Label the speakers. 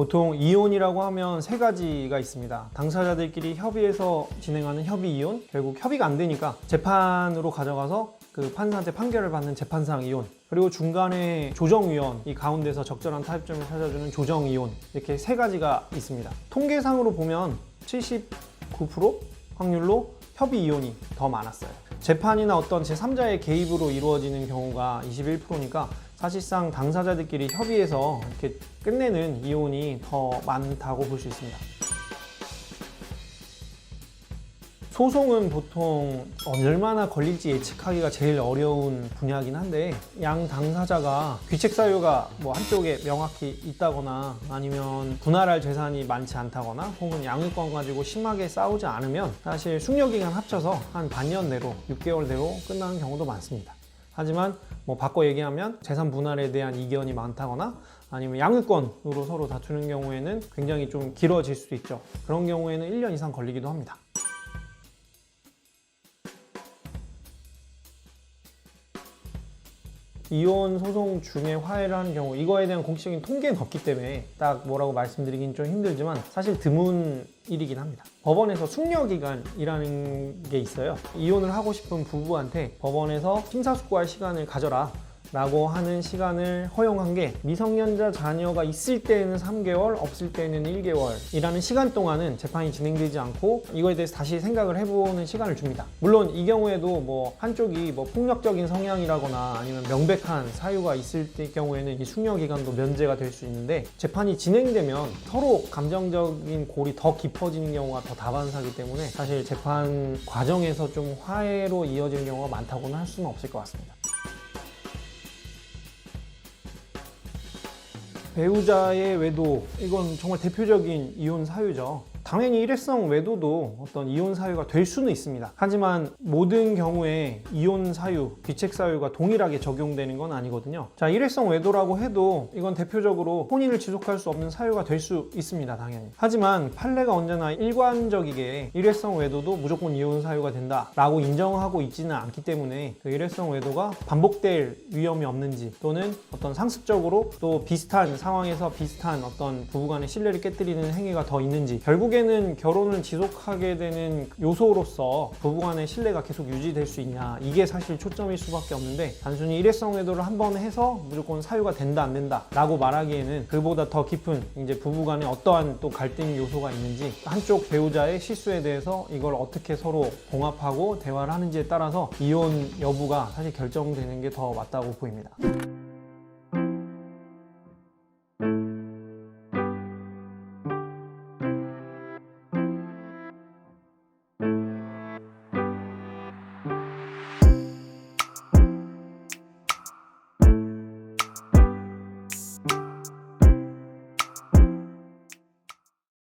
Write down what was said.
Speaker 1: 보통 이혼이라고 하면 세 가지가 있습니다. 당사자들끼리 협의해서 진행하는 협의 이혼, 결국 협의가 안 되니까 재판으로 가져가서 그 판사한테 판결을 받는 재판상 이혼, 그리고 중간에 조정위원, 이 가운데서 적절한 타협점을 찾아주는 조정이혼, 이렇게 세 가지가 있습니다. 통계상으로 보면 79% 확률로 협의 이혼이 더 많았어요. 재판이나 어떤 제3자의 개입으로 이루어지는 경우가 21%니까 사실상 당사자들끼리 협의해서 이렇게 끝내는 이혼이 더 많다고 볼 수 있습니다. 소송은 보통 얼마나 걸릴지 예측하기가 제일 어려운 분야이긴 한데, 양 당사자가 귀책 사유가 뭐 한쪽에 명확히 있다거나 아니면 분할할 재산이 많지 않다거나 혹은 양육권 가지고 심하게 싸우지 않으면 사실 숙려기간 합쳐서 한 반년 내로, 6개월 내로 끝나는 경우도 많습니다. 하지만 뭐 바꿔 얘기하면 재산 분할에 대한 이견이 많다거나 아니면 양육권으로 서로 다투는 경우에는 굉장히 좀 길어질 수도 있죠. 그런 경우에는 1년 이상 걸리기도 합니다. 이혼 소송 중에 화해를 하는 경우, 이거에 대한 공식적인 통계는 없기 때문에 딱 뭐라고 말씀드리긴 좀 힘들지만 사실 드문 일이긴 합니다. 법원에서 숙려기간이라는 게 있어요. 이혼을 하고 싶은 부부한테 법원에서 심사숙고할 시간을 가져라 라고 하는 시간을 허용한 게, 미성년자 자녀가 있을 때는 3개월, 없을 때는 1개월 이라는 시간 동안은 재판이 진행되지 않고 이거에 대해서 다시 생각을 해보는 시간을 줍니다. 물론 이 경우에도 뭐 한쪽이 뭐 폭력적인 성향이라거나 아니면 명백한 사유가 있을 때 경우에는 이 숙려기간도 면제가 될 수 있는데, 재판이 진행되면 서로 감정적인 골이 더 깊어지는 경우가 더 다반사이기 때문에 사실 재판 과정에서 좀 화해로 이어지는 경우가 많다고는 할 수는 없을 것 같습니다. 배우자의 외도, 이건 정말 대표적인 이혼 사유죠. 당연히 일회성 외도도 어떤 이혼 사유가 될 수는 있습니다. 하지만 모든 경우에 이혼 사유, 귀책 사유가 동일하게 적용되는 건 아니거든요. 자, 일회성 외도라고 해도 이건 대표적으로 혼인을 지속할 수 없는 사유가 될 수 있습니다, 당연히. 하지만 판례가 언제나 일관적이게 일회성 외도도 무조건 이혼 사유가 된다라고 인정하고 있지는 않기 때문에 그 일회성 외도가 반복될 위험이 없는지, 또는 어떤 상습적으로 또 비슷한 상황에서 비슷한 어떤 부부간의 신뢰를 깨뜨리는 행위가 더 있는지, 결국에는 결혼을 지속하게 되는 요소로서 부부간의 신뢰가 계속 유지될 수 있냐, 이게 사실 초점일 수밖에 없는데, 단순히 일회성 외도를 한 번 해서 무조건 사유가 된다 안 된다 라고 말하기에는 그보다 더 깊은 이제 부부간에 어떠한 또 갈등 요소가 있는지, 한쪽 배우자의 실수에 대해서 이걸 어떻게 서로 봉합하고 대화를 하는지에 따라서 이혼 여부가 사실 결정되는 게 더 맞다고 보입니다.